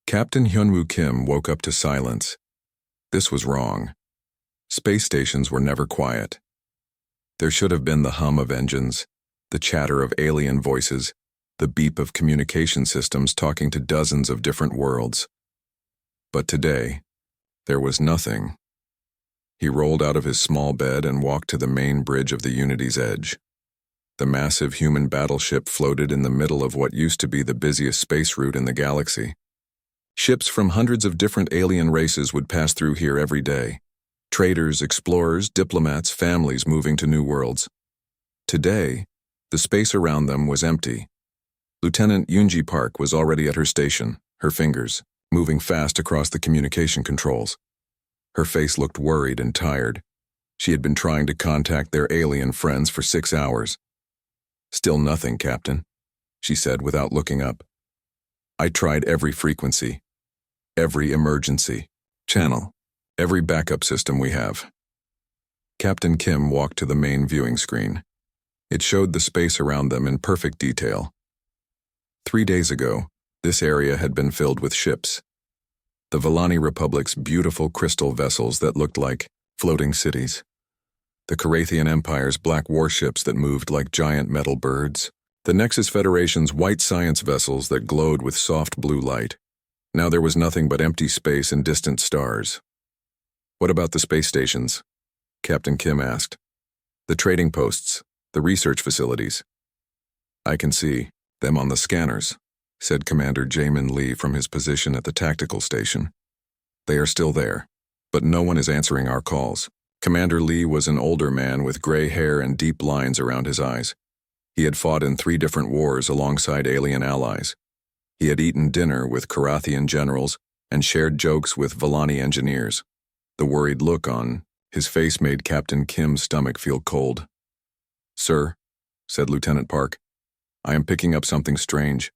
Captain Hyunwoo Kim woke up to silence. This was wrong. Space stations were never quiet. There should have been the hum of engines, the chatter of alien voices, the beep of communication systems talking to dozens of different worlds. But today, there was nothing. He rolled out of his small bed and walked to the main bridge of the Unity's edge. The massive human battleship floated in the middle of what used to be the busiest space route in the galaxy. Ships from hundreds of different alien races would pass through here every day. Traders, explorers, diplomats, families moving to new worlds. Today, the space around them was empty. Lieutenant Yoonji Park was already at her station, her fingers moving fast across the communication controls. Her face looked worried and tired. She had been trying to contact their alien friends for 6 hours. "Still nothing, Captain," she said without looking up. "I tried every frequency, every emergency channel, every backup system we have." Captain Kim walked to the main viewing screen. It showed the space around them in perfect detail. 3 days ago, this area had been filled with ships. The Volani Republic's beautiful crystal vessels that looked like floating cities. The Carathian Empire's black warships that moved like giant metal birds. The Nexus Federation's white science vessels that glowed with soft blue light. Now there was nothing but empty space and distant stars. "What about the space stations?" Captain Kim asked. "The trading posts, the research facilities." "I can see them on the scanners," said Commander Jamin Lee from his position at the tactical station. "They are still there, but no one is answering our calls." Commander Lee was an older man with gray hair and deep lines around his eyes. He had fought in 3 different wars alongside alien allies. He had eaten dinner with Carathian generals and shared jokes with Volani engineers. The worried look on his face made Captain Kim's stomach feel cold. "Sir," said Lieutenant Park, "I am picking up something strange.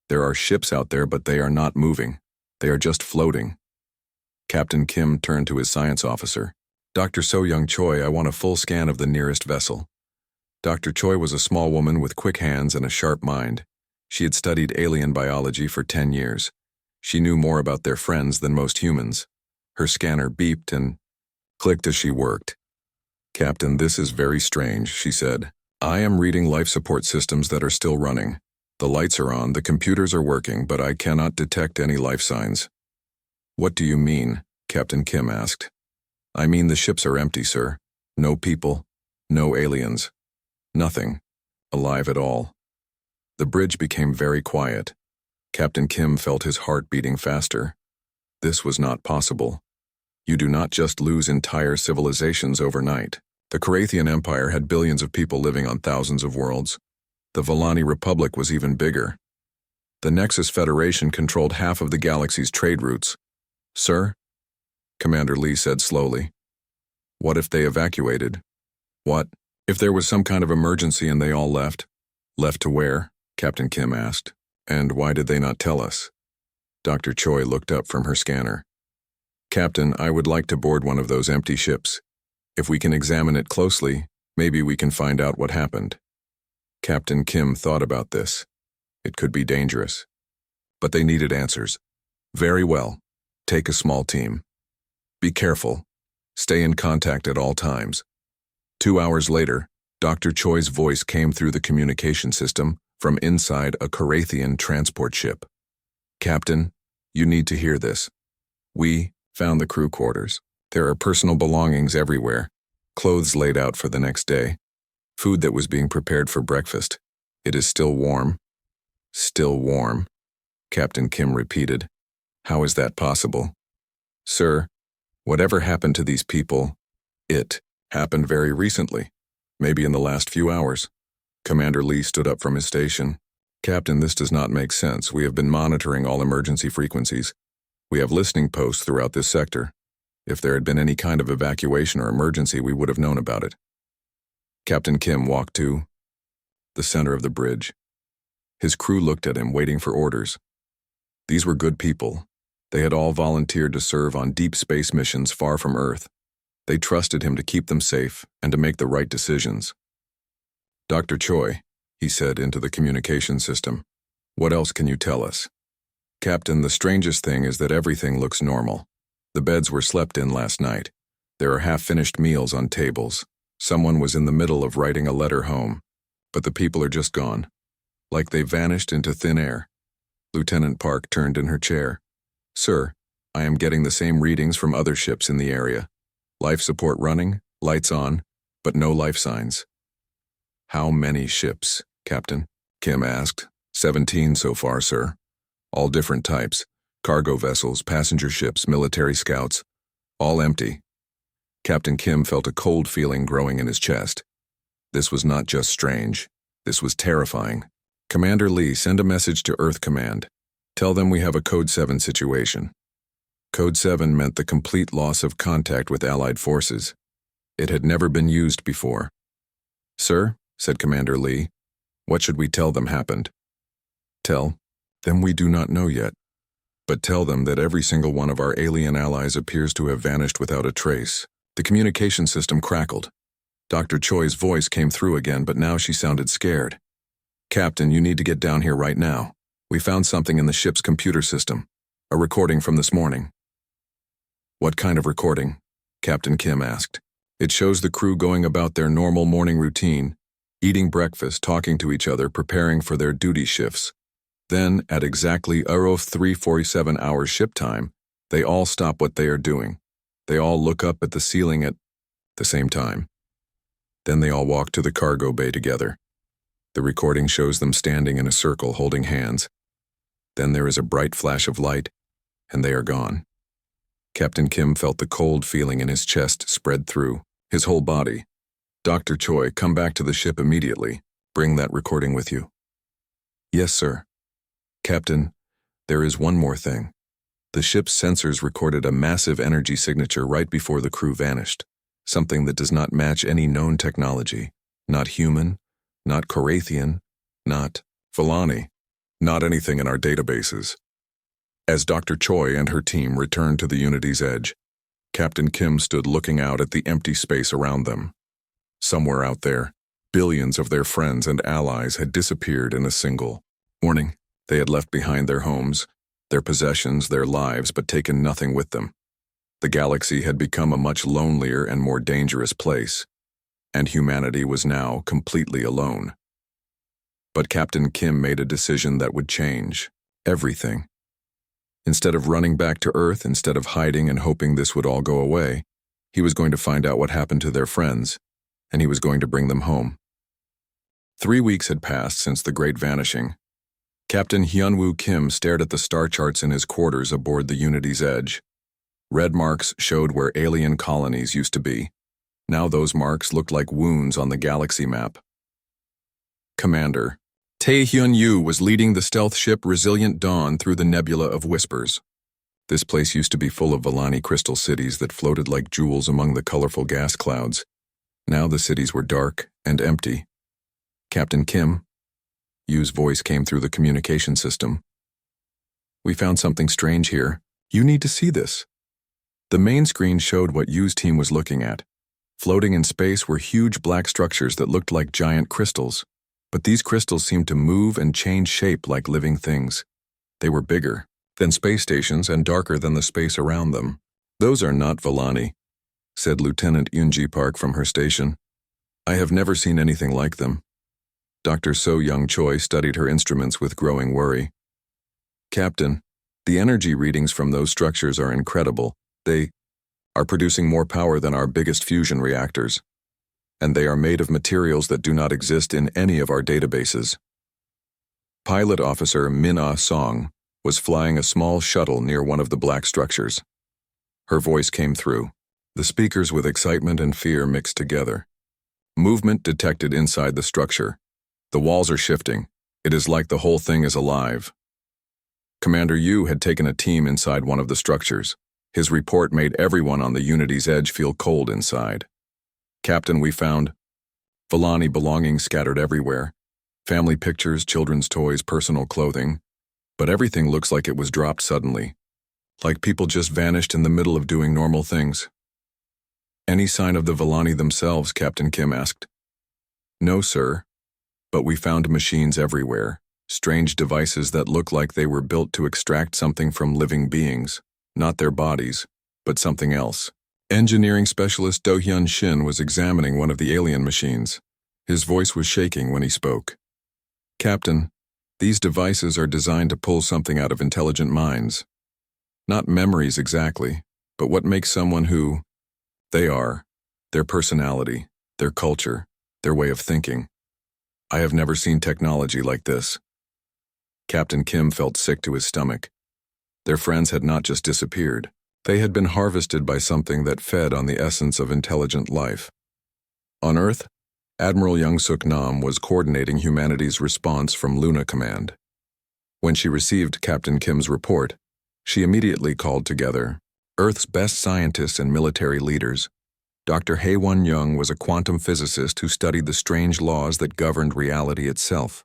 There are ships out there, but they are not moving. They are just floating." Captain Kim turned to his science officer. "Dr. So-Young Choi, I want a full scan of the nearest vessel." Dr. Choi was a small woman with quick hands and a sharp mind. She had studied alien biology for 10 years. She knew more about their friends than most humans. Her scanner beeped and clicked as she worked. "Captain, this is very strange," she said. "I am reading life support systems that are still running. The lights are on, the computers are working, but I cannot detect any life signs." "What do you mean?" Captain Kim asked. "I mean the ships are empty, sir. No people, no aliens. Nothing alive at all." The bridge became very quiet. Captain Kim felt his heart beating faster. This was not possible. You do not just lose entire civilizations overnight. The Carathian Empire had billions of people living on thousands of worlds. The Volani Republic was even bigger. The Nexus Federation controlled half of the galaxy's trade routes. "Sir?" Commander Lee said slowly. "What if they evacuated? What if there was some kind of emergency and they all left?" "Left to where?" Captain Kim asked. "And why did they not tell us?" Dr. Choi looked up from her scanner. "Captain, I would like to board one of those empty ships. If we can examine it closely, maybe we can find out what happened." Captain Kim thought about this. It could be dangerous. But they needed answers. "Very well. Take a small team. Be careful. Stay in contact at all times." 2 hours later, Dr. Choi's voice came through the communication system from inside a Carathian transport ship. "Captain, you need to hear this. We found the crew quarters. There are personal belongings everywhere, clothes laid out for the next day, food that was being prepared for breakfast. It is still warm." "Still warm," Captain Kim repeated. "How is that possible?" "Sir, whatever happened to these people, it happened very recently, maybe in the last few hours." Commander Lee stood up from his station. "Captain, this does not make sense. We have been monitoring all emergency frequencies. We have listening posts throughout this sector. If there had been any kind of evacuation or emergency, we would have known about it." Captain Kim walked to the center of the bridge. His crew looked at him, waiting for orders. These were good people. They had all volunteered to serve on deep space missions far from Earth. They trusted him to keep them safe and to make the right decisions. "Dr. Choi," he said into the communication system, "what else can you tell us?" Captain, the strangest thing is that everything looks normal. The beds were slept in last night. There are half-finished meals on tables. Someone was in the middle of writing a letter home. But the people are just gone. Like they vanished into thin air. Lieutenant Park turned in her chair. Sir, I am getting the same readings from other ships in the area. Life support running, lights on, but no life signs. How many ships, Captain? Kim asked. 17 so far, sir. All different types. Cargo vessels, passenger ships, military scouts. All empty. Captain Kim felt a cold feeling growing in his chest. This was not just strange. This was terrifying. Commander Lee, send a message to Earth Command. Tell them we have a Code 7 situation. Code 7 meant the complete loss of contact with Allied forces. It had never been used before. Sir, said Commander Lee, what should we tell them happened? Tell them we do not know yet. But tell them that every single one of our alien allies appears to have vanished without a trace. The communication system crackled. Dr. Choi's voice came through again, but now she sounded scared. Captain, you need to get down here right now. We found something in the ship's computer system. A recording from this morning. What kind of recording? Captain Kim asked. It shows the crew going about their normal morning routine, eating breakfast, talking to each other, preparing for their duty shifts. Then, at exactly 03:47 hours ship time, they all stop what they are doing. They all look up at the ceiling at the same time. Then they all walk to the cargo bay together. The recording shows them standing in a circle holding hands. Then there is a bright flash of light, and they are gone. Captain Kim felt the cold feeling in his chest spread through his whole body. Dr. Choi, come back to the ship immediately. Bring that recording with you. Yes, sir. Captain, there is one more thing. The ship's sensors recorded a massive energy signature right before the crew vanished. Something that does not match any known technology. Not human, not Korathian, not Volani, not anything in our databases. As Dr. Choi and her team returned to the Unity's edge, Captain Kim stood looking out at the empty space around them. Somewhere out there, billions of their friends and allies had disappeared in a single morning. They had left behind their homes, their possessions, their lives, but taken nothing with them. The galaxy had become a much lonelier and more dangerous place, and humanity was now completely alone. But Captain Kim made a decision that would change everything. Instead of running back to Earth, instead of hiding and hoping this would all go away, he was going to find out what happened to their friends, and he was going to bring them home. 3 weeks had passed since the Great Vanishing. Captain Hyunwoo Kim stared at the star charts in his quarters aboard the Unity's edge. Red marks showed where alien colonies used to be. Now those marks looked like wounds on the galaxy map. Commander Tae-Hyun-Yu was leading the stealth ship Resilient Dawn through the nebula of whispers. This place used to be full of Volani crystal cities that floated like jewels among the colorful gas clouds. Now the cities were dark and empty. Captain Kim, Yu's voice came through the communication system. We found something strange here. You need to see this. The main screen showed what Yu's team was looking at. Floating in space were huge black structures that looked like giant crystals. But these crystals seemed to move and change shape like living things. They were bigger than space stations and darker than the space around them. Those are not Volani, said Lieutenant Yoonji Park from her station. I have never seen anything like them. Dr. So Young Choi studied her instruments with growing worry. Captain, the energy readings from those structures are incredible. They are producing more power than our biggest fusion reactors. And they are made of materials that do not exist in any of our databases. Pilot Officer Min-Ah Song was flying a small shuttle near one of the black structures. Her voice came through, the speakers with excitement and fear mixed together. Movement detected inside the structure. The walls are shifting. It is like the whole thing is alive. Commander Yu had taken a team inside one of the structures. His report made everyone on the Unity's edge feel cold inside. Captain, we found Volani belongings scattered everywhere. Family pictures, children's toys, personal clothing. But everything looks like it was dropped suddenly. Like people just vanished in the middle of doing normal things. Any sign of the Volani themselves? Captain Kim asked. No, sir. But we found machines everywhere. strange devices that look like they were built to extract something from living beings, not their bodies, but something else. Engineering specialist Do-hyun Shin was examining one of the alien machines. His voice was shaking when he spoke. "Captain, these devices are designed to pull something out of intelligent minds. Not memories exactly, but what makes someone who they are, their personality, their culture, their way of thinking. I have never seen technology like this." Captain Kim felt sick to his stomach. Their friends had not just disappeared. They had been harvested by something that fed on the essence of intelligent life. On Earth, Admiral Young-suk Nam was coordinating humanity's response from Luna Command. When she received Captain Kim's report, she immediately called together Earth's best scientists and military leaders. Dr. Hae-won Young was a quantum physicist who studied the strange laws that governed reality itself.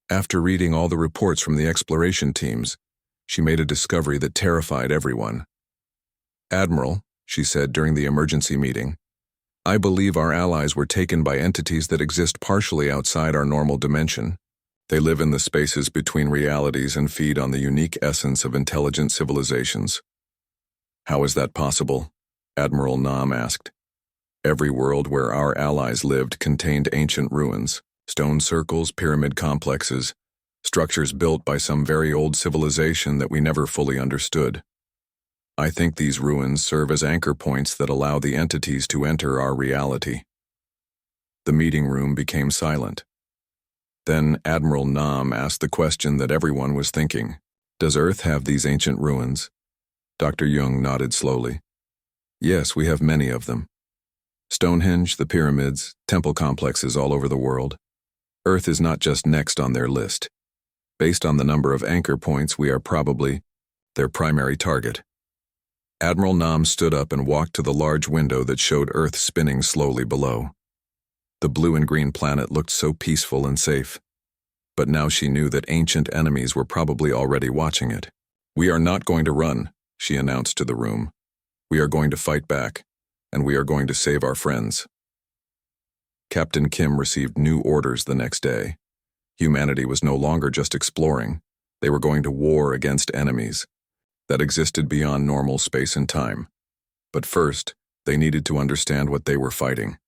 After reading all the reports from the exploration teams, she made a discovery that terrified everyone. "Admiral," she said during the emergency meeting, "I believe our allies were taken by entities that exist partially outside our normal dimension. They live in the spaces between realities and feed on the unique essence of intelligent civilizations." "How is that possible?" Admiral Nam asked. "Every world where our allies lived contained ancient ruins, stone circles, pyramid complexes, structures built by some very old civilization that we never fully understood. I think these ruins serve as anchor points that allow the entities to enter our reality." The meeting room became silent. Then Admiral Nam asked the question that everyone was thinking. "Does Earth have these ancient ruins?" Dr. Jung nodded slowly. "Yes, we have many of them. Stonehenge, the pyramids, temple complexes all over the world. Earth is not just next on their list. Based on the number of anchor points, we are probably their primary target." Admiral Nam stood up and walked to the large window that showed Earth spinning slowly below. The blue and green planet looked so peaceful and safe. But now she knew that ancient enemies were probably already watching it. "We are not going to run," she announced to the room. "We are going to fight back, and we are going to save our friends." Captain Kim received new orders the next day. Humanity was no longer just exploring. They were going to war against enemies that existed beyond normal space and time. But first, they needed to understand what they were fighting.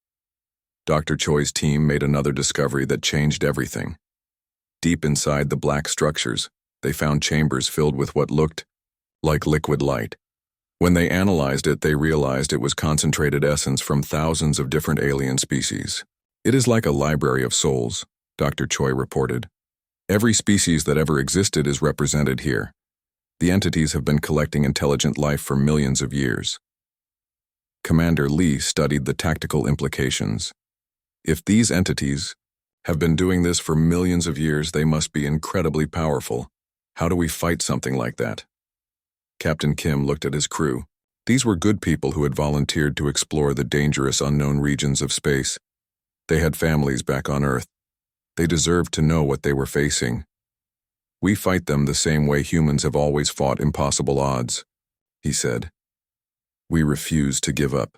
Dr. Choi's team made another discovery that changed everything. Deep inside the black structures, they found chambers filled with what looked like liquid light. When they analyzed it, they realized it was concentrated essence from thousands of different alien species. "It is like a library of souls," Dr. Choi reported. "Every species that ever existed is represented here. The entities have been collecting intelligent life for millions of years." Commander Lee studied the tactical implications. If these entities have been doing this for millions of years, they must be incredibly powerful. How do we fight something like that? Captain Kim looked at his crew. These were good people who had volunteered to explore the dangerous unknown regions of space. They had families back on Earth. They deserved to know what they were facing. "We fight them the same way humans have always fought impossible odds," he said. "We refuse to give up.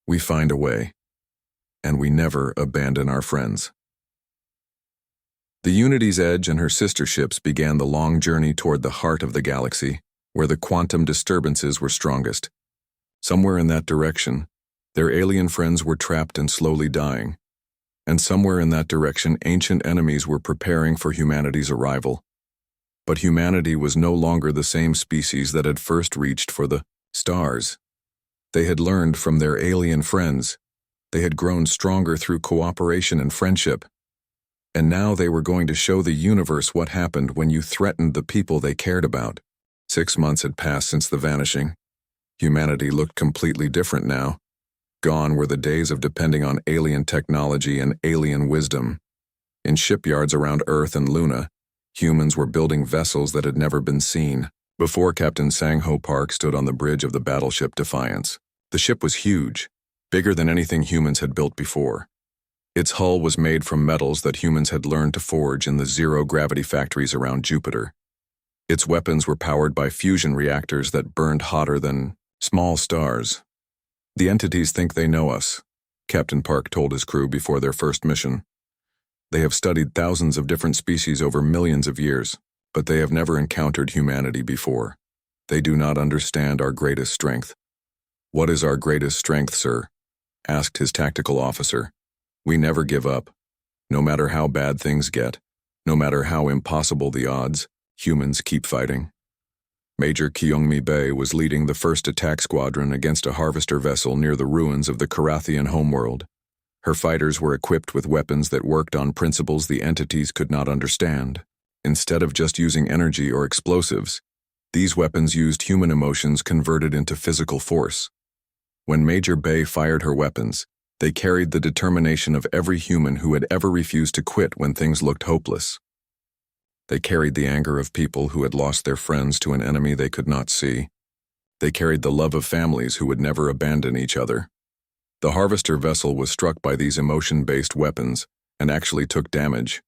We find a way. And we never abandon our friends." The Unity's Edge and her sister ships began the long journey toward the heart of the galaxy, where the quantum disturbances were strongest. Somewhere in that direction, their alien friends were trapped and slowly dying. And somewhere in that direction, ancient enemies were preparing for humanity's arrival. But humanity was no longer the same species that had first reached for the stars. They had learned from their alien friends. They had grown stronger through cooperation and friendship. And now they were going to show the universe what happened when you threatened the people they cared about. 6 months had passed since the vanishing. Humanity looked completely different now. Gone were the days of depending on alien technology and alien wisdom. In shipyards around Earth and Luna, humans were building vessels that had never been seen. Before Captain Sang-ho Park stood on the bridge of the battleship Defiance. The ship was huge, bigger than anything humans had built before. Its hull was made from metals that humans had learned to forge in the zero-gravity factories around Jupiter. Its weapons were powered by fusion reactors that burned hotter than small stars. "The entities think they know us," Captain Park told his crew before their first mission. They have studied thousands of different species over millions of years, but they have never encountered humanity before. They do not understand our greatest strength. "What is our greatest strength, sir?" asked his tactical officer. "We never give up. No matter how bad things get, no matter how impossible the odds, humans keep fighting." Major Kyungmi Bae was leading the first attack squadron against a harvester vessel near the ruins of the Karathian homeworld. Her fighters were equipped with weapons that worked on principles the entities could not understand. Instead of just using energy or explosives, these weapons used human emotions converted into physical force. When Major Bae fired her weapons, they carried the determination of every human who had ever refused to quit when things looked hopeless. They carried the anger of people who had lost their friends to an enemy they could not see. They carried the love of families who would never abandon each other. The harvester vessel was struck by these emotion-based weapons and actually took damage.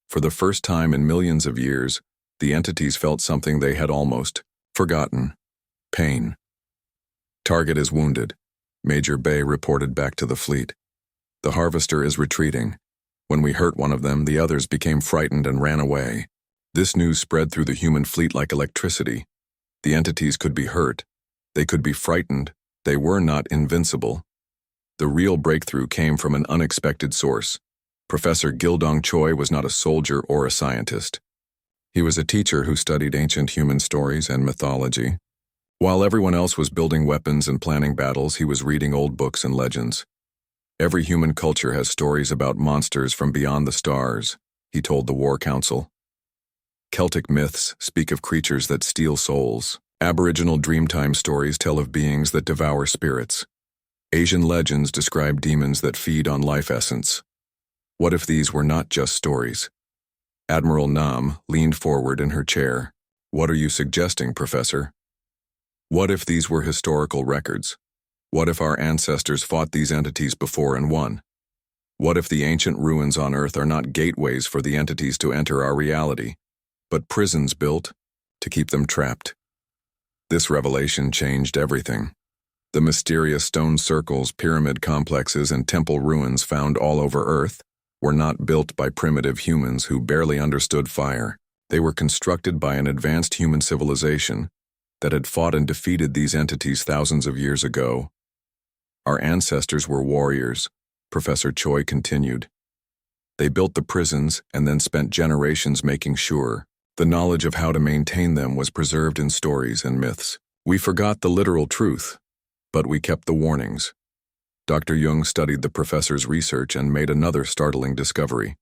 For the first time in millions of years, the entities felt something they had almost forgotten: pain. "Target is wounded," Major Bae reported back to the fleet. "The harvester is retreating. When we hurt one of them, the others became frightened and ran away." This news spread through the human fleet like electricity. The entities could be hurt. They could be frightened. They were not invincible. The real breakthrough came from an unexpected source. Professor Gildong Choi was not a soldier or a scientist. He was a teacher who studied ancient human stories and mythology. While everyone else was building weapons and planning battles, he was reading old books and legends. "Every human culture has stories about monsters from beyond the stars," he told the War Council. "Celtic myths speak of creatures that steal souls. Aboriginal Dreamtime stories tell of beings that devour spirits. Asian legends describe demons that feed on life essence. What if these were not just stories?" Admiral Nam leaned forward in her chair. "What are you suggesting, Professor?" "What if these were historical records? What if our ancestors fought these entities before and won? What if the ancient ruins on Earth are not gateways for the entities to enter our reality, but prisons built to keep them trapped?" This revelation changed everything. The mysterious stone circles, pyramid complexes, and temple ruins found all over Earth were not built by primitive humans who barely understood fire. They were constructed by an advanced human civilization that had fought and defeated these entities thousands of years ago. "Our ancestors were warriors," Professor Choi continued. "They built the prisons and then spent generations making sure the knowledge of how to maintain them was preserved in stories and myths. We forgot the literal truth, but we kept the warnings." Dr. Jung studied the professor's research and made another startling discovery.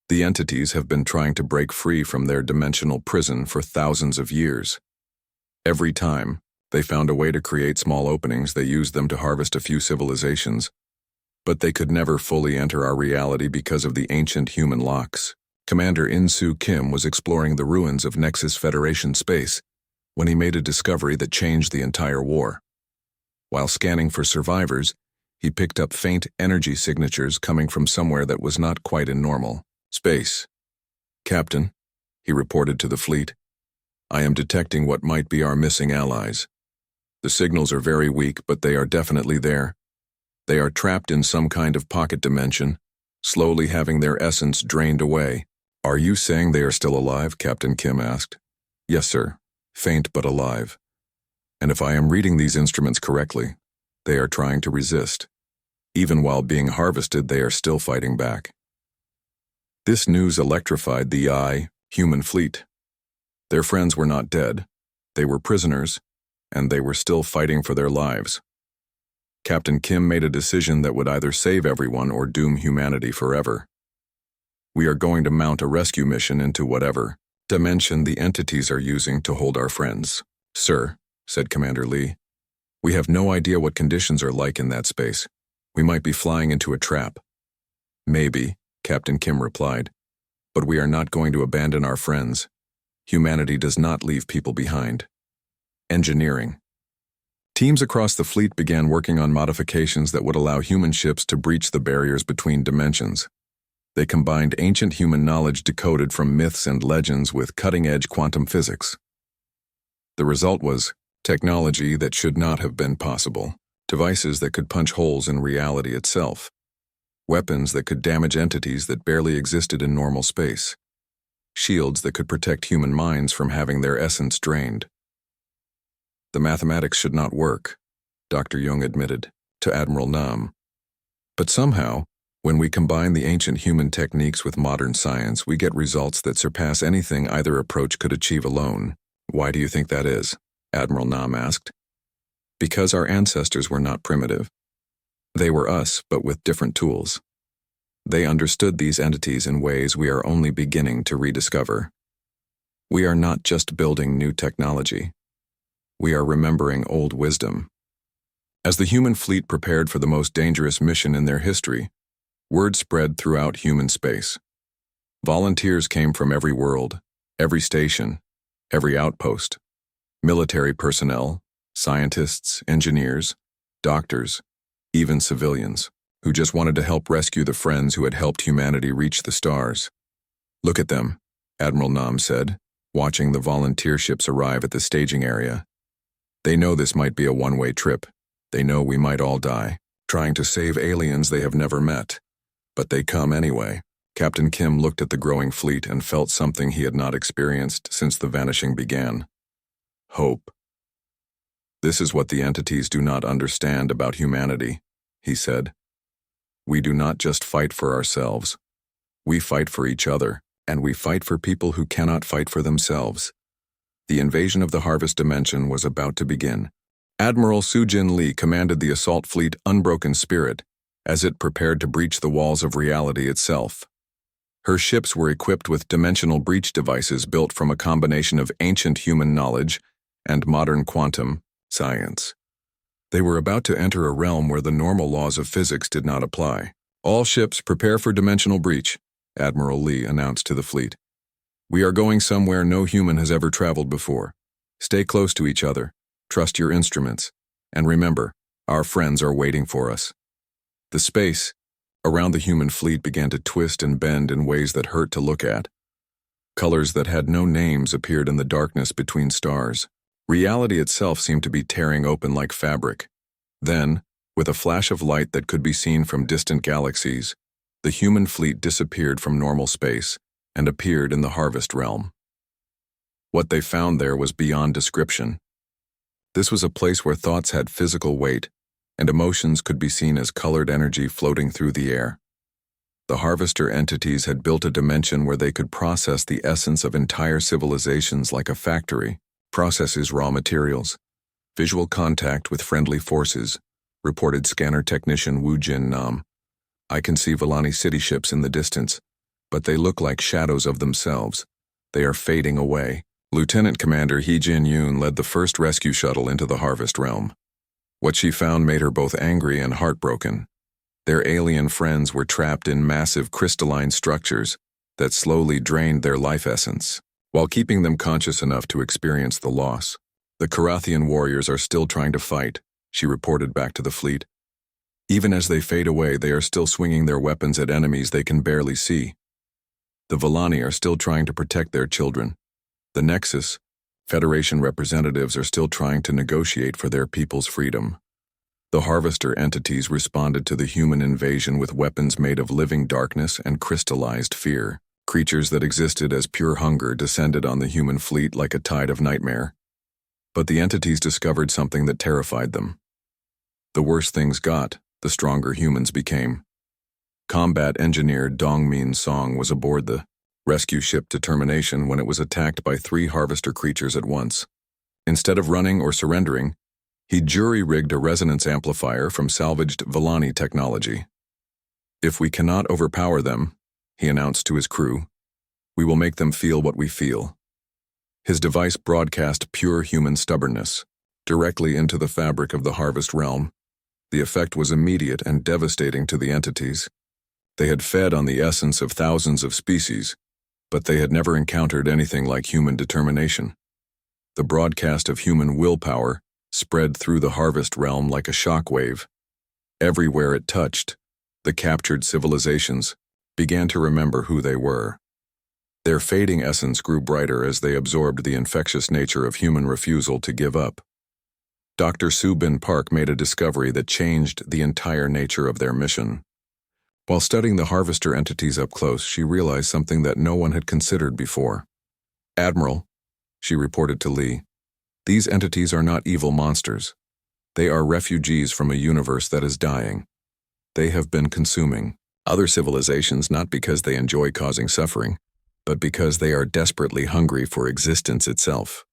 The entities have been trying to break free from their dimensional prison for thousands of years. Every time, they found a way to create small openings. They used them to harvest a few civilizations, but they could never fully enter our reality because of the ancient human locks. Commander In-Soo Kim was exploring the ruins of Nexus Federation space when he made a discovery that changed the entire war. While scanning for survivors, he picked up faint energy signatures coming from somewhere that was not quite in normal space. "Captain," he reported to the fleet, "I am detecting what might be our missing allies. The signals are very weak, but they are definitely there. They are trapped in some kind of pocket dimension, slowly having their essence drained away." "Are you saying they are still alive?" Captain Kim asked. "Yes, sir. Faint but alive. And if I am reading these instruments correctly, they are trying to resist. Even while being harvested, they are still fighting back." This news electrified the human fleet. Their friends were not dead. They were prisoners, and they were still fighting for their lives. Captain Kim made a decision that would either save everyone or doom humanity forever. "We are going to mount a rescue mission into whatever dimension the entities are using to hold our friends." "Sir," said Commander Lee, "we have no idea what conditions are like in that space. We might be flying into a trap." "Maybe," Captain Kim replied, "but we are not going to abandon our friends. Humanity does not leave people behind." Engineering. Teams across the fleet began working on modifications that would allow human ships to breach the barriers between dimensions. They combined ancient human knowledge decoded from myths and legends with cutting-edge quantum physics. The result was technology that should not have been possible, devices that could punch holes in reality itself. weapons that could damage entities that barely existed in normal space, shields that could protect human minds from having their essence drained. The mathematics should not work, Dr. Jung admitted to Admiral Nam. But somehow, when we combine the ancient human techniques with modern science, we get results that surpass anything either approach could achieve alone. Why do you think that is? Admiral Nam asked. Because our ancestors were not primitive. They were us, but with different tools. They understood these entities in ways we are only beginning to rediscover. We are not just building new technology. We are remembering old wisdom. As the human fleet prepared for the most dangerous mission in their history, word spread throughout human space. Volunteers came from every world, every station, every outpost. Military personnel, scientists, engineers, doctors, even civilians, who just wanted to help rescue the friends who had helped humanity reach the stars. Look at them, Admiral Nam said, watching the volunteer ships arrive at the staging area. They know this might be a one-way trip. They know we might all die, trying to save aliens they have never met. But they come anyway. Captain Kim looked at the growing fleet and felt something he had not experienced since the vanishing began. Hope. This is what the entities do not understand about humanity, he said. We do not just fight for ourselves. We fight for each other, and we fight for people who cannot fight for themselves. The invasion of the Harvest Dimension was about to begin. Admiral Sujin Lee commanded the assault fleet Unbroken Spirit as it prepared to breach the walls of reality itself. Her ships were equipped with dimensional breach devices built from a combination of ancient human knowledge and modern quantum science. They were about to enter a realm where the normal laws of physics did not apply. All ships prepare for dimensional breach, Admiral Lee announced to the fleet. We are going somewhere no human has ever traveled before. Stay close to each other. Trust your instruments, and remember, our friends are waiting for us. The space around the human fleet began to twist and bend in ways that hurt to look at. Colors that had no names appeared in the darkness between stars. Reality itself seemed to be tearing open like fabric. Then, with a flash of light that could be seen from distant galaxies, the human fleet disappeared from normal space and appeared in the Harvest realm. What they found there was beyond description. This was a place where thoughts had physical weight, and emotions could be seen as colored energy floating through the air. The Harvester entities had built a dimension where they could process the essence of entire civilizations like a factory, processes raw materials. Visual contact with friendly forces, reported scanner technician Wu Jin Nam. I can see Villani city ships in the distance, but they look like shadows of themselves. They are fading away. Lieutenant Commander He Jin Yoon led the first rescue shuttle into the Harvest realm. What she found made her both angry and heartbroken. Their alien friends were trapped in massive crystalline structures that slowly drained their life essence, while keeping them conscious enough to experience the loss. The Karathian warriors are still trying to fight, she reported back to the fleet. Even as they fade away, they are still swinging their weapons at enemies they can barely see. The Villani are still trying to protect their children. The Nexus, Federation representatives are still trying to negotiate for their people's freedom. The Harvester entities responded to the human invasion with weapons made of living darkness and crystallized fear. Creatures that existed as pure hunger descended on the human fleet like a tide of nightmare. But the entities discovered something that terrified them. The worse things got, the stronger humans became. Combat engineer Dongmin Song was aboard the rescue ship Determination when it was attacked by 3 Harvester creatures at once. Instead of running or surrendering, he jury-rigged a resonance amplifier from salvaged Villani technology. If we cannot overpower them, he announced to his crew, we will make them feel what we feel. His device broadcast pure human stubbornness directly into the fabric of the Harvest realm. The effect was immediate and devastating to the entities. They had fed on the essence of thousands of species, but they had never encountered anything like human determination. The broadcast of human willpower spread through the Harvest realm like a shockwave. Everywhere it touched, the captured civilizations began to remember who they were. Their fading essence grew brighter as they absorbed the infectious nature of human refusal to give up. Dr. Su Bin Park made a discovery that changed the entire nature of their mission. While studying the harvester entities up close, she realized something that no one had considered before. "Admiral," she reported to Lee, "these entities are not evil monsters. They are refugees from a universe that is dying. They have been consuming other civilizations not because they enjoy causing suffering, but because they are desperately hungry for existence itself."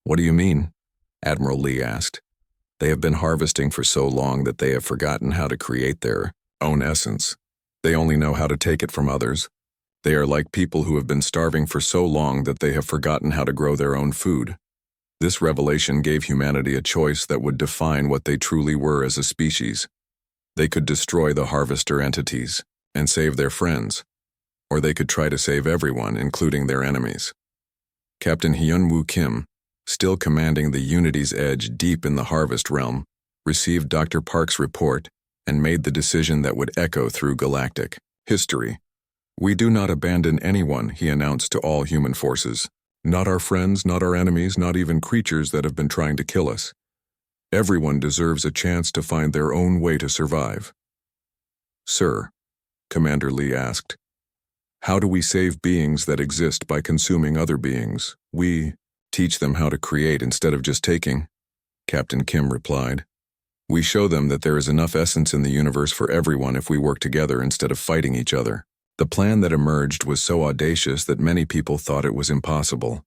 "What do you mean?" Admiral Lee asked. "They have been harvesting for so long that they have forgotten how to create their own essence. They only know how to take it from others. They are like people who have been starving for so long that they have forgotten how to grow their own food." This revelation gave humanity a choice that would define what they truly were as a species. They could destroy the harvester entities and save their friends, or they could try to save everyone, including their enemies. Captain Hyun-woo Kim, still commanding the Unity's Edge deep in the Harvest Realm, received Dr. Park's report and made the decision that would echo through galactic history. "We do not abandon anyone," he announced to all human forces. "Not our friends, not our enemies, not even creatures that have been trying to kill us. Everyone deserves a chance to find their own way to survive." "Sir," Commander Lee asked, "how do we save beings that exist by consuming other beings? We teach them how to create instead of just taking," Captain Kim replied. "We show them that there is enough essence in the universe for everyone if we work together instead of fighting each other." The plan that emerged was so audacious that many people thought it was impossible.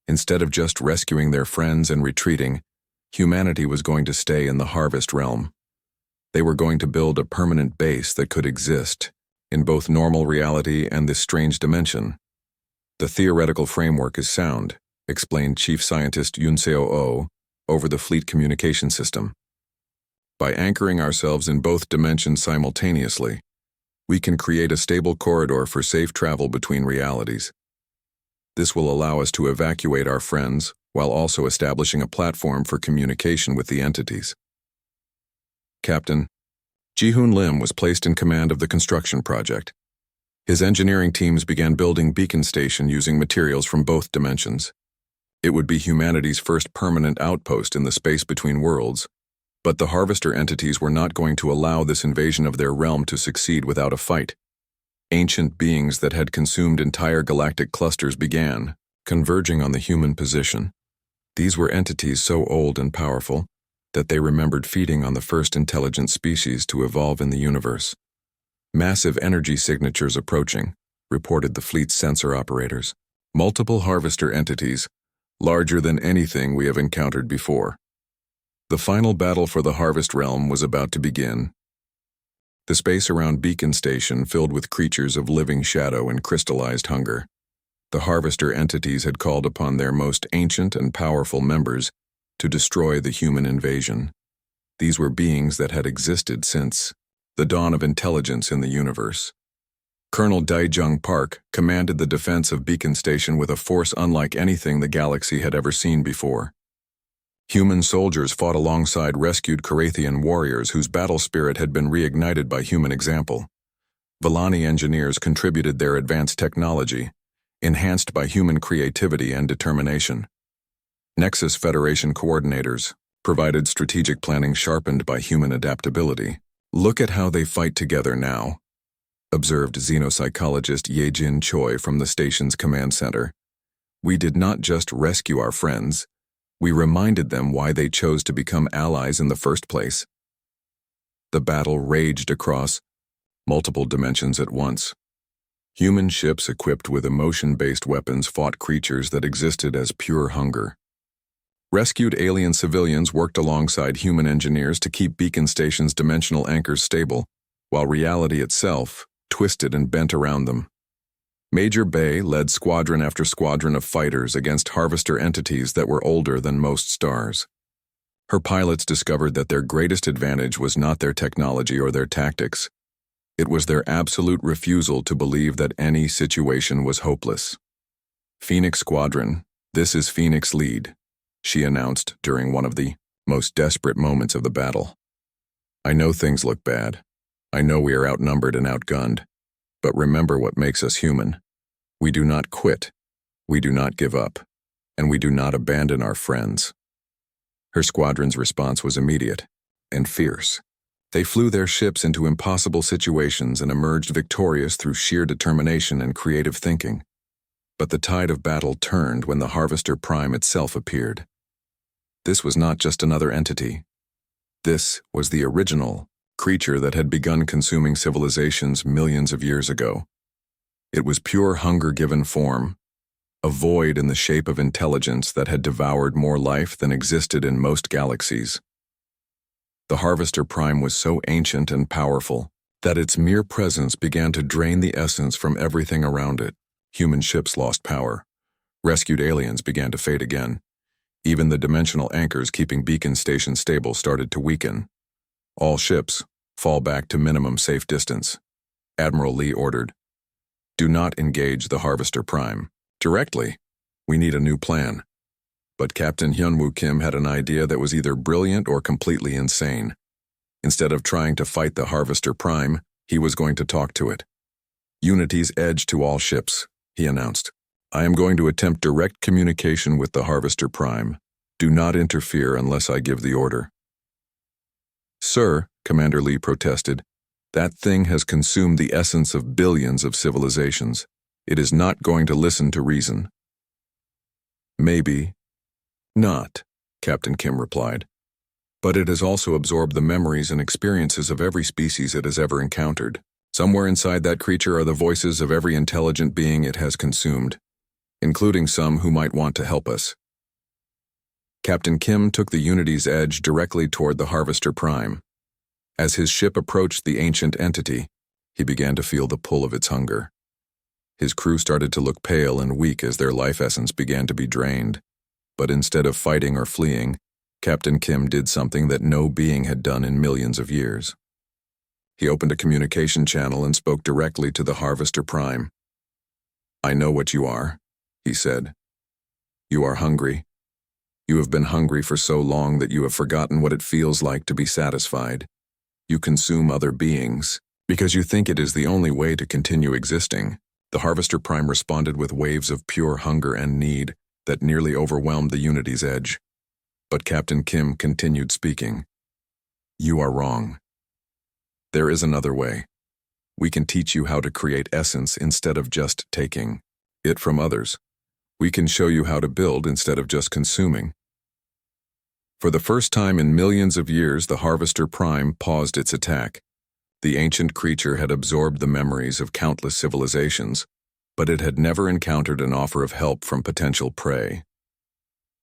Instead of just rescuing their friends and retreating, humanity was going to stay in the Harvest Realm. They were going to build a permanent base that could exist in both normal reality and this strange dimension. "The theoretical framework is sound," explained Chief Scientist Yoon Seo-oh over the fleet communication system. "By anchoring ourselves in both dimensions simultaneously, we can create a stable corridor for safe travel between realities. This will allow us to evacuate our friends while also establishing a platform for communication with the entities." Captain Ji-hoon Lim was placed in command of the construction project. His engineering teams began building Beacon Station using materials from both dimensions. It would be humanity's first permanent outpost in the space between worlds, but the harvester entities were not going to allow this invasion of their realm to succeed without a fight. Ancient beings that had consumed entire galactic clusters began converging on the human position. These were entities so old and powerful that they remembered feeding on the first intelligent species to evolve in the universe. "Massive energy signatures approaching," reported the fleet's sensor operators. "Multiple harvester entities, larger than anything we have encountered before." The final battle for the Harvest Realm was about to begin. The space around Beacon Station filled with creatures of living shadow and crystallized hunger. The harvester entities had called upon their most ancient and powerful members to destroy the human invasion. These were beings that had existed since the dawn of intelligence in the universe. Colonel Dae-jung Park commanded the defense of Beacon Station with a force unlike anything the galaxy had ever seen before. Human soldiers fought alongside rescued Carathian warriors whose battle spirit had been reignited by human example. Villani engineers contributed their advanced technology, enhanced by human creativity and determination. Nexus Federation coordinators provided strategic planning sharpened by human adaptability. "Look at how they fight together now," observed xenopsychologist Ye-jin Choi from the station's command center. "We did not just rescue our friends, we reminded them why they chose to become allies in the first place." The battle raged across multiple dimensions at once. Human ships equipped with emotion-based weapons fought creatures that existed as pure hunger. Rescued alien civilians worked alongside human engineers to keep Beacon Station's dimensional anchors stable, while reality itself twisted and bent around them. Major Bay led squadron after squadron of fighters against harvester entities that were older than most stars. Her pilots discovered that their greatest advantage was not their technology or their tactics. It was their absolute refusal to believe that any situation was hopeless. "Phoenix Squadron, this is Phoenix Lead," she announced during one of the most desperate moments of the battle. "I know things look bad. I know we are outnumbered and outgunned. But remember what makes us human. We do not quit, we do not give up, and we do not abandon our friends." Her squadron's response was immediate and fierce. They flew their ships into impossible situations and emerged victorious through sheer determination and creative thinking. But the tide of battle turned when the Harvester Prime itself appeared. This was not just another entity. This was the original creature that had begun consuming civilizations millions of years ago. It was pure hunger given form, a void in the shape of intelligence that had devoured more life than existed in most galaxies. The Harvester Prime was so ancient and powerful that its mere presence began to drain the essence from everything around it. Human ships lost power. Rescued aliens began to fade again. Even the dimensional anchors keeping beacon stations stable started to weaken. All ships, fall back to minimum safe distance. Admiral Lee ordered, "Do not engage the Harvester Prime directly. We need a new plan." But Captain Hyunwoo Kim had an idea that was either brilliant or completely insane. Instead of trying to fight the Harvester Prime, he was going to talk to it. "Unity's edge to all ships," he announced. "I am going to attempt direct communication with the Harvester Prime. Do not interfere unless I give the order." "Sir," Commander Lee protested, "that thing has consumed the essence of billions of civilizations. It is not going to listen to reason." "Maybe not," Captain Kim replied. "But it has also absorbed the memories and experiences of every species it has ever encountered. Somewhere inside that creature are the voices of every intelligent being it has consumed, including some who might want to help us." Captain Kim took the Unity's edge directly toward the Harvester Prime. As his ship approached the ancient entity, he began to feel the pull of its hunger. His crew started to look pale and weak as their life essence began to be drained. But instead of fighting or fleeing, Captain Kim did something that no being had done in millions of years. He opened a communication channel and spoke directly to the Harvester Prime. "I know what you are," he said. "You are hungry. You have been hungry for so long that you have forgotten what it feels like to be satisfied. You consume other beings because you think it is the only way to continue existing." The Harvester Prime responded with waves of pure hunger and need that nearly overwhelmed the Unity's edge. But Captain Kim continued speaking. "You are wrong. There is another way. We can teach you how to create essence instead of just taking it from others. We can show you how to build instead of just consuming." For the first time in millions of years, the Harvester Prime paused its attack. The ancient creature had absorbed the memories of countless civilizations, but it had never encountered an offer of help from potential prey.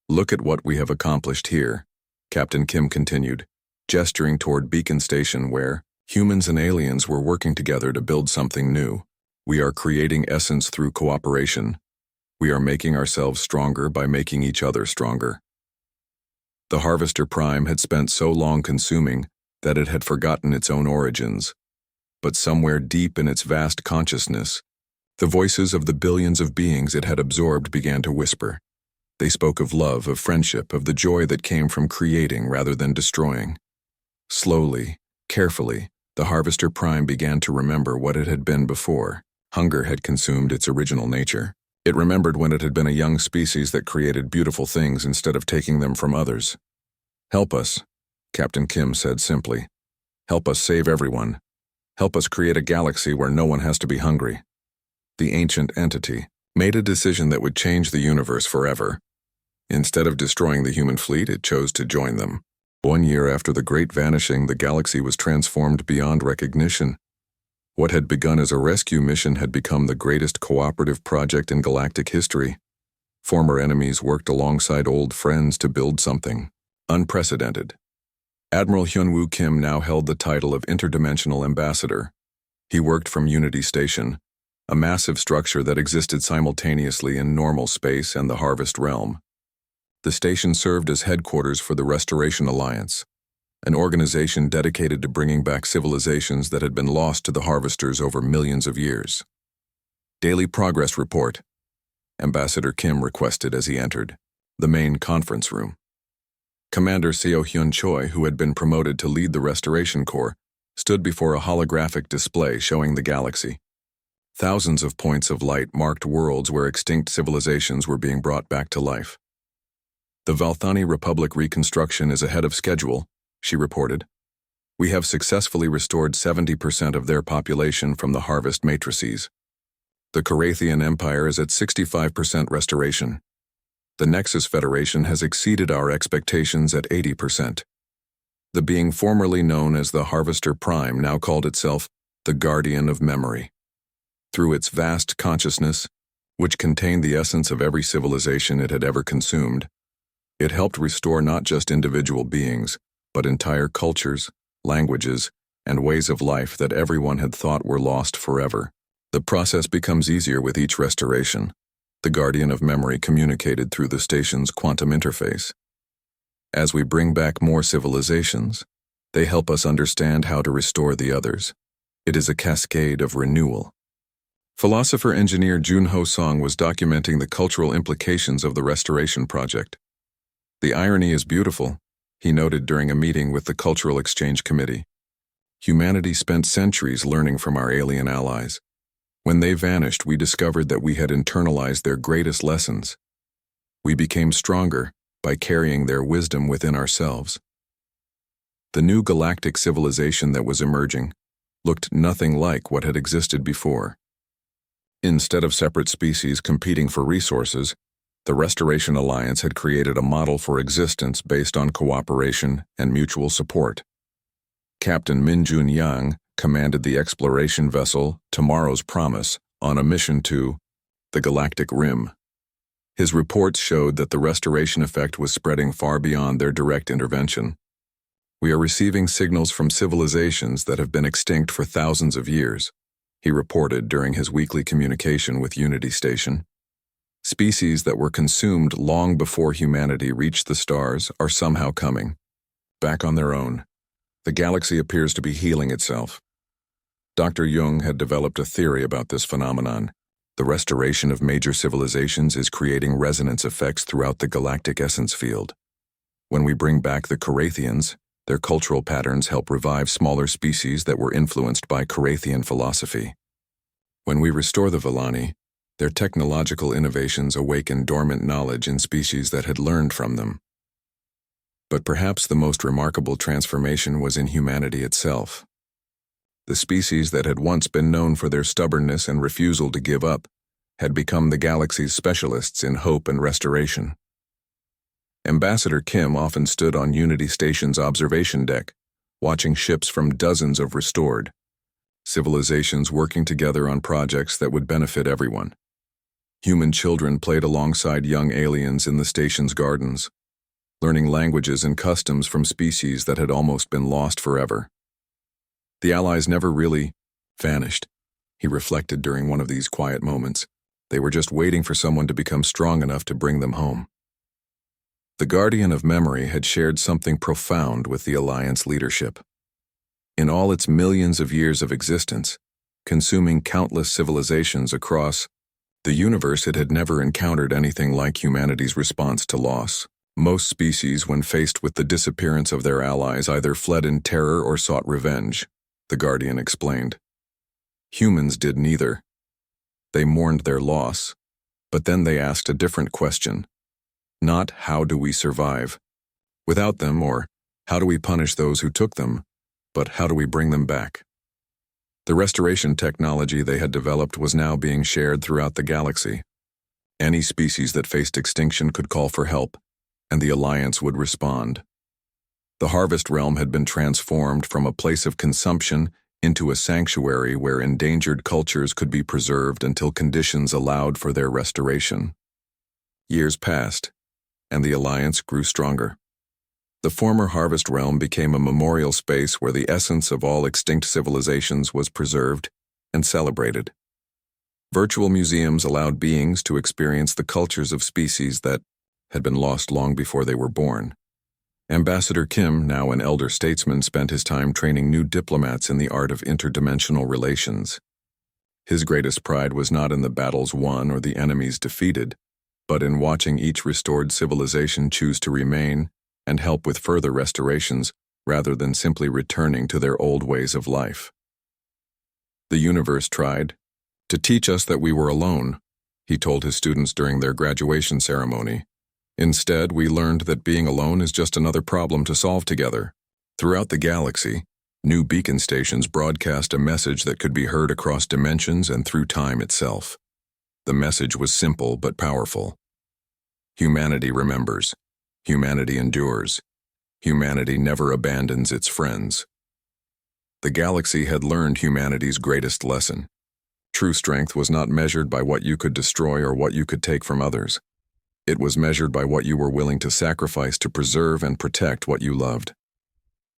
"Look at what we have accomplished here," Captain Kim continued, gesturing toward Beacon Station where humans and aliens were working together to build something new. "We are creating essence through cooperation. We are making ourselves stronger by making each other stronger." The Harvester Prime had spent so long consuming that it had forgotten its own origins. But somewhere deep in its vast consciousness, the voices of the billions of beings it had absorbed began to whisper. They spoke of love, of friendship, of the joy that came from creating rather than destroying. Slowly, carefully, the Harvester Prime began to remember what it had been before. Hunger had consumed its original nature. It remembered when it had been a young species that created beautiful things instead of taking them from others. "Help us," Captain Kim said simply. "Help us save everyone. Help us create a galaxy where no one has to be hungry." The ancient entity made a decision that would change the universe forever. Instead of destroying the human fleet, it chose to join them. 1 year after the Great Vanishing, the galaxy was transformed beyond recognition. What had begun as a rescue mission had become the greatest cooperative project in galactic history. Former enemies worked alongside old friends to build something unprecedented. Admiral Hyunwoo Kim now held the title of Interdimensional Ambassador. He worked from Unity Station, a massive structure that existed simultaneously in normal space and the Harvest Realm. The station served as headquarters for the Restoration Alliance, an organization dedicated to bringing back civilizations that had been lost to the Harvesters over millions of years. "Daily progress report," Ambassador Kim requested as he entered the main conference room. Commander Seo Hyun Choi, who had been promoted to lead the Restoration Corps, stood before a holographic display showing the galaxy. Thousands of points of light marked worlds where extinct civilizations were being brought back to life. "The Valthani Republic reconstruction is ahead of schedule," she reported. We have successfully restored 70% of their population from the harvest matrices. The Carathian Empire is at 65% restoration. The Nexus Federation has exceeded our expectations at 80%. The being formerly known as the Harvester Prime now called itself the Guardian of Memory. Through its vast consciousness, which contained the essence of every civilization it had ever consumed, it helped restore not just individual beings, but entire cultures, languages, and ways of life that everyone had thought were lost forever. The process becomes easier with each restoration. The Guardian of Memory communicated through the station's quantum interface. As we bring back more civilizations, they help us understand how to restore the others. It is a cascade of renewal. Philosopher-engineer Junho Song was documenting the cultural implications of the restoration project. The irony is beautiful, he noted during a meeting with the Cultural Exchange Committee. Humanity spent centuries learning from our alien allies. When they vanished, we discovered that we had internalized their greatest lessons. We became stronger by carrying their wisdom within ourselves. The new galactic civilization that was emerging looked nothing like what had existed before. Instead of separate species competing for resources, the Restoration Alliance had created a model for existence based on cooperation and mutual support. Captain Minjun Yang commanded the exploration vessel Tomorrow's Promise on a mission to the Galactic Rim. His reports showed that the restoration effect was spreading far beyond their direct intervention. We are receiving signals from civilizations that have been extinct for thousands of years, he reported during his weekly communication with Unity Station. Species that were consumed long before humanity reached the stars are somehow coming back on their own. The galaxy appears to be healing itself. Dr. Jung had developed a theory about this phenomenon. The restoration of major civilizations is creating resonance effects throughout the galactic essence field. When we bring back the Carathians, their cultural patterns help revive smaller species that were influenced by Carathian philosophy. When we restore the Villani, their technological innovations awaken dormant knowledge in species that had learned from them. But perhaps the most remarkable transformation was in humanity itself. The species that had once been known for their stubbornness and refusal to give up had become the galaxy's specialists in hope and restoration. Ambassador Kim often stood on Unity Station's observation deck, watching ships from dozens of restored civilizations working together on projects that would benefit everyone. Human children played alongside young aliens in the station's gardens, learning languages and customs from species that had almost been lost forever. The allies never really vanished, he reflected during one of these quiet moments. They were just waiting for someone to become strong enough to bring them home. The Guardian of Memory had shared something profound with the Alliance leadership. In all its millions of years of existence, consuming countless civilizations across the universe, it had never encountered anything like humanity's response to loss. Most species, when faced with the disappearance of their allies, either fled in terror or sought revenge, the Guardian explained. Humans did neither. They mourned their loss, but then they asked a different question. Not how do we survive without them, or how do we punish those who took them, but how do we bring them back? The restoration technology they had developed was now being shared throughout the galaxy. Any species that faced extinction could call for help, and the Alliance would respond. The Harvest Realm had been transformed from a place of consumption into a sanctuary where endangered cultures could be preserved until conditions allowed for their restoration. Years passed, and the Alliance grew stronger. The former Harvest Realm became a memorial space where the essence of all extinct civilizations was preserved and celebrated. Virtual museums allowed beings to experience the cultures of species that had been lost long before they were born. Ambassador Kim, now an elder statesman, spent his time training new diplomats in the art of interdimensional relations. His greatest pride was not in the battles won or the enemies defeated, but in watching each restored civilization choose to remain and help with further restorations rather than simply returning to their old ways of life. The universe tried to teach us that we were alone, he told his students during their graduation ceremony. Instead, we learned that being alone is just another problem to solve together. Throughout the galaxy, New beacon stations broadcast a message that could be heard across dimensions and through time itself. The message was simple but powerful. Humanity remembers. Humanity endures. Humanity never abandons its friends. The galaxy had learned humanity's greatest lesson. True strength was not measured by what you could destroy or what you could take from others. It was measured by what you were willing to sacrifice to preserve and protect what you loved.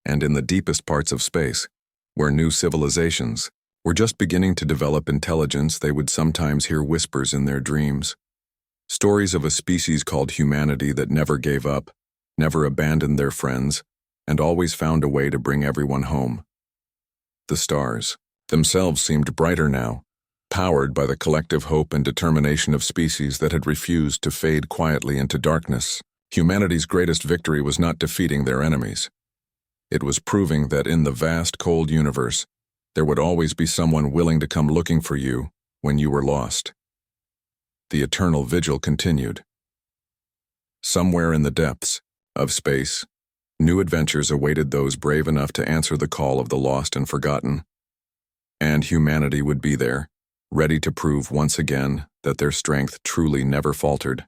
And in the deepest parts of space, where new civilizations were just beginning to develop intelligence, they would sometimes hear whispers in their dreams. Stories of a species called humanity that never gave up, never abandoned their friends, and always found a way to bring everyone home. The stars themselves seemed brighter now, powered by the collective hope and determination of species that had refused to fade quietly into darkness. Humanity's greatest victory was not defeating their enemies. It was proving that in the vast, cold universe, there would always be someone willing to come looking for you when you were lost. The eternal vigil continued. Somewhere in the depths of space, new adventures awaited those brave enough to answer the call of the lost and forgotten. And humanity would be there, ready to prove once again that their strength truly never faltered.